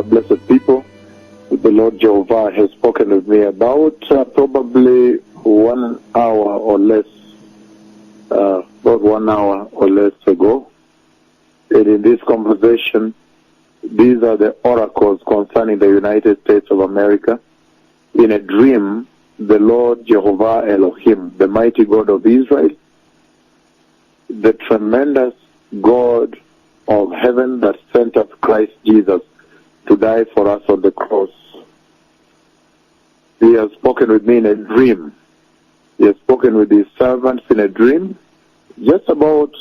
blessed people. The Lord Jehovah has spoken with me about probably 1 hour or less, about 1 hour or less ago. And in this conversation, these are the oracles concerning the United States of America. In a dream, the Lord Jehovah Elohim, the mighty God of Israel, the tremendous God of heaven that sent us Christ Jesus to die for us on the cross. He has spoken with me in a dream. He has spoken with his servants in a dream just about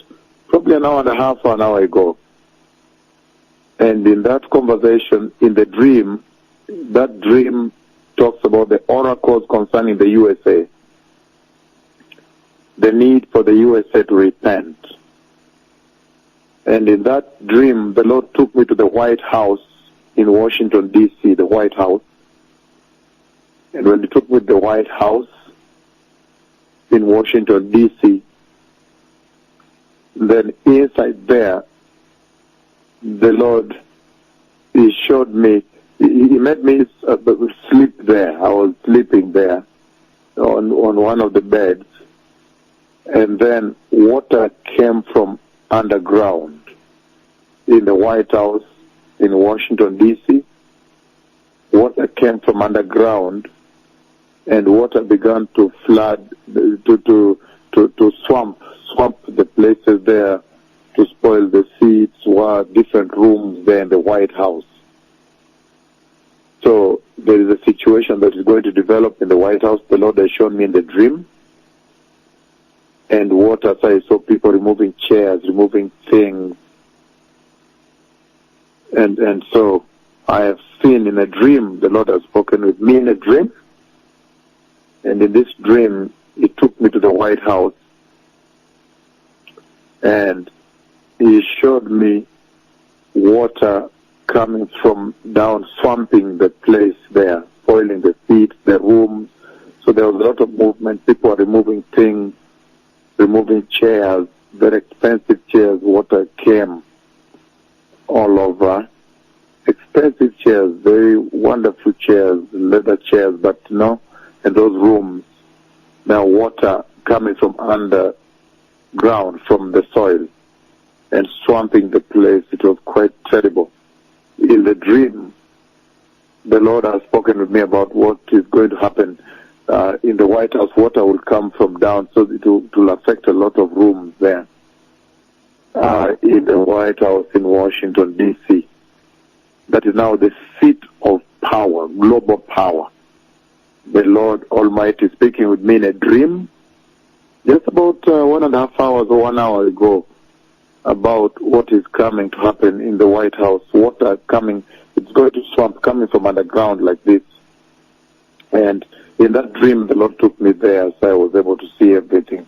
probably an hour and a half or an hour ago. And in that conversation, in the dream, that dream talks about the oracles concerning the USA. The need for the USA to repent. And in that dream, the Lord took me to the White House in Washington, D.C., the White House. And when he took me to the White House in Washington, D.C., then inside there, the Lord, he showed me, he made me sleep there. I was sleeping there on one of the beds. And then water came from underground in the White House in Washington, D.C. Water came from underground, and water began to flood, to swamp the places there, to spoil the seats, were different rooms there in the White House. So there is a situation that is going to develop in the White House. The Lord has shown me in the dream. And water, so I saw people removing chairs, removing things. And so I have seen in a dream, the Lord has spoken with me in a dream. And in this dream, he took me to the White House. And he showed me water coming from down, swamping the place there, spoiling the seats, the rooms. So there was a lot of movement. People were removing things, removing chairs, very expensive chairs. Water came all over. Expensive chairs, very wonderful chairs, leather chairs, but no, in those rooms, now water coming from underground, from the soil, and swamping the place. It was quite terrible. In the dream, the Lord has spoken with me about what is going to happen. In the White House, water will come from down, so it will affect a lot of rooms there. In the White House in Washington, D.C. That is now the seat of power, global power. The Lord Almighty speaking with me in a dream, just about 1.5 hours or 1 hour ago, about what is coming to happen in the White House. Water coming, it's going to swamp, coming from underground like this. And in that dream, the Lord took me there, so I was able to see everything.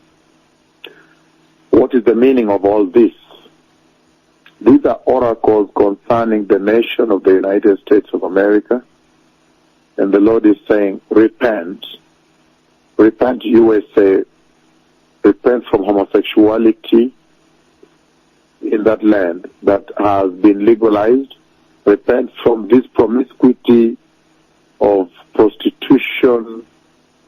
What is the meaning of all this? These are oracles concerning the nation of the United States of America. And the Lord is saying, repent. Repent, USA. Repent from homosexuality in that land that has been legalized. Repent from this promiscuity of prostitution,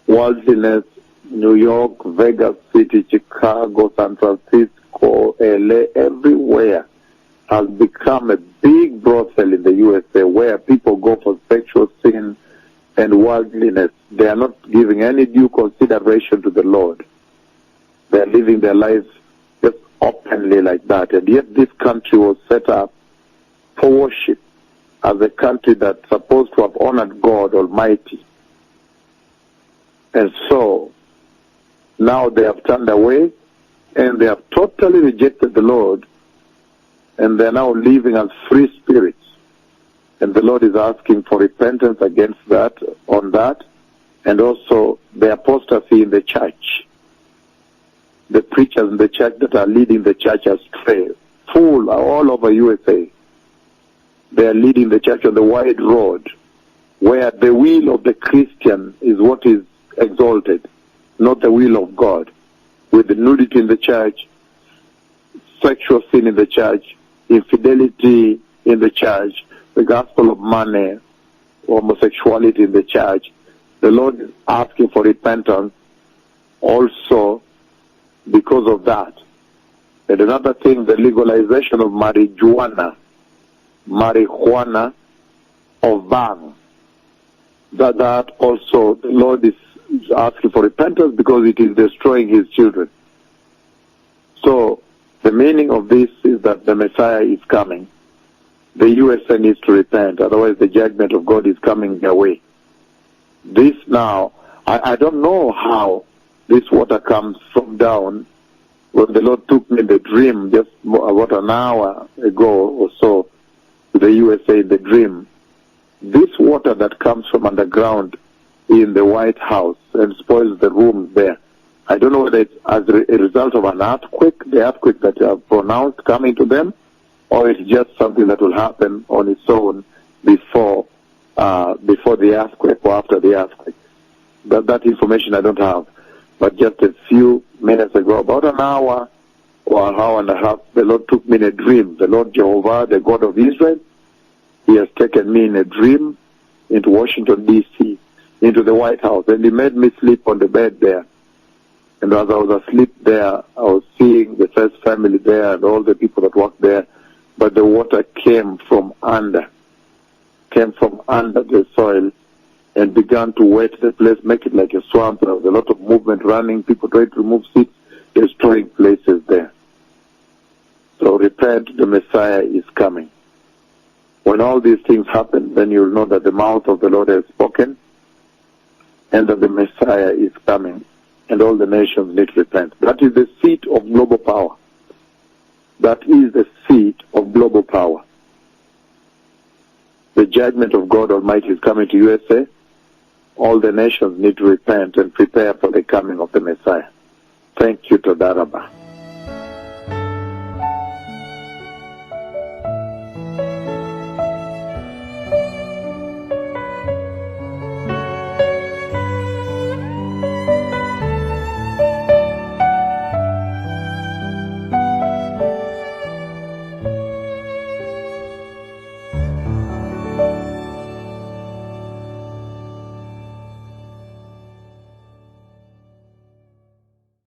worldliness, New York, Vegas City, Chicago, San Francisco, LA, everywhere has become a big brothel in the USA where people go for sexual sin and worldliness. They are not giving any due consideration to the Lord. They are living their lives just openly like that. And yet this country was set up for worship as a country that's supposed to have honored God Almighty. And so now they have turned away and they have totally rejected the Lord, and they're now living as free spirits. And the Lord is asking for repentance against that, on that, and also the apostasy in the church. The preachers in the church that are leading the church astray, full all over USA. They are leading the church on the wide road, where the will of the Christian is what is exalted, not the will of God. With the nudity in the church, sexual sin in the church, infidelity in the church, the gospel of money, homosexuality in the church, the Lord is asking for repentance also because of that. And another thing, the legalization of marijuana of bang. That also, the Lord is asking for repentance because it is destroying his children. So, the meaning of this is that the Messiah is coming. The USA needs to repent, otherwise the judgment of God is coming their way. This now, I don't know how this water comes from down. When the Lord took me in the dream just about an hour ago or so to the USA in the dream, this water that comes from underground in the White House and spoils the rooms there, I don't know whether it's as a result of an earthquake, the earthquake that you have pronounced coming to them, or it's just something that will happen on its own before the earthquake or after the earthquake. That information I don't have. But just a few minutes ago, about an hour or an hour and a half, the Lord took me in a dream. The Lord Jehovah, the God of Israel, he has taken me in a dream into Washington, D.C., into the White House, and he made me sleep on the bed there. And as I was asleep there, I was seeing the first family there and all the people that worked there, but the water came from under the soil and began to wet the place, make it like a swamp. There was a lot of movement running, people trying to remove seeds, destroying places there. So repent, the Messiah is coming. When all these things happen, then you'll know that the mouth of the Lord has spoken and that the Messiah is coming and all the nations need to repent. That is the seat of global power. That is the seat of global power. The judgment of God Almighty is coming to USA. All the nations need to repent and prepare for the coming of the Messiah. Thank you, Todaraba.